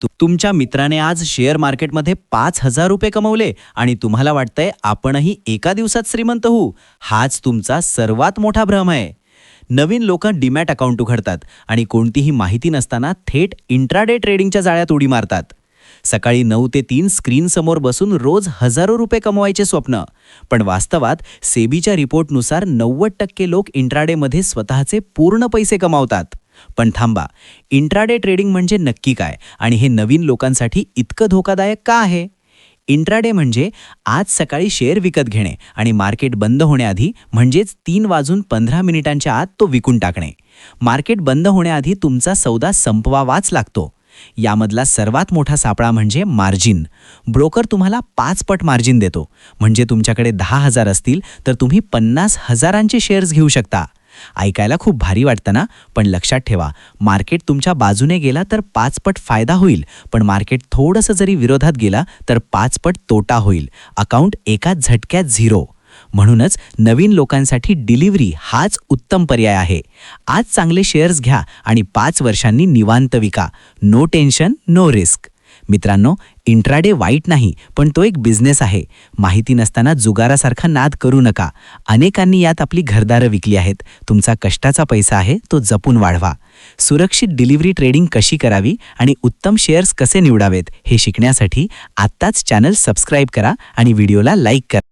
तुमच्या मित्राने आज शेअर मार्केटमध्ये 5,000 रुपये कमवले आणि तुम्हाला वाटतंय आपणही एका दिवसात श्रीमंत होऊ. हाच तुमचा सर्वात मोठा भ्रम आहे. नवीन लोक डीमॅट अकाउंट उघडतात आणि कोणतीही माहिती नसताना थेट इंट्राडे ट्रेडिंगच्या जाळ्यात उडी मारतात. सकाळी 9 ते 3 स्क्रीनसमोर बसून रोज हजारो रुपये कमवायचे स्वप्न. पण वास्तवात सेबीच्या रिपोर्टनुसार 90% लोक इंट्राडेमध्ये स्वतःचे पूर्ण पैसे कमावतात. पण थांबा, इंट्राडे ट्रेडिंग म्हणजे नक्की काय आणि हे नवीन लोकांसाठी इतकं धोकादायक का आहे? इंट्राडे म्हणजे आज सकाळी शेअर विकत घेणे आणि मार्केट बंद होण्याआधी म्हणजेच 3:15 आत तो विकून टाकणे. मार्केट बंद होण्याआधी तुमचा सौदा संपवावाच लागतो. यामधला सर्वात मोठा सापळा म्हणजे मार्जिन. ब्रोकर तुम्हाला 5 पट मार्जिन देतो. म्हणजे तुमच्याकडे 10,000 असतील तर तुम्ही 50,000चे शेअर्स घेऊ शकता. ऐकायला खूप भारी वाटतं ना? पण लक्षात ठेवा, मार्केट तुमच्या बाजूने गेला तर 5 पट फायदा होईल, पण मार्केट थोडंसं जरी विरोधात गेला तर 5 पट तोटा होईल. अकाउंट एकाच झटक्यात झिरो. म्हणूनच नवीन लोकांसाठी डिलिव्हरी हाच उत्तम पर्याय आहे. आज चांगले शेअर्स घ्या आणि 5 वर्षांनी निवांत विका. No tension, no risk. मित्रांनो, इंट्राडे वाईट नाही, पण तो एक बिझनेस आहे. माहिती नसताना जुगारासारखा नाद करू नका. अनेकांनी यात आपली घरदारं विकली आहेत. तुमचा कष्टाचा पैसा आहे, तो जपून वाढवा. सुरक्षित डिलिव्हरी ट्रेडिंग कशी करावी आणि उत्तम शेअर्स कसे निवडावेत हे शिकण्यासाठी आत्ताच चॅनल सबस्क्राईब करा आणि व्हिडिओला लाईक करा.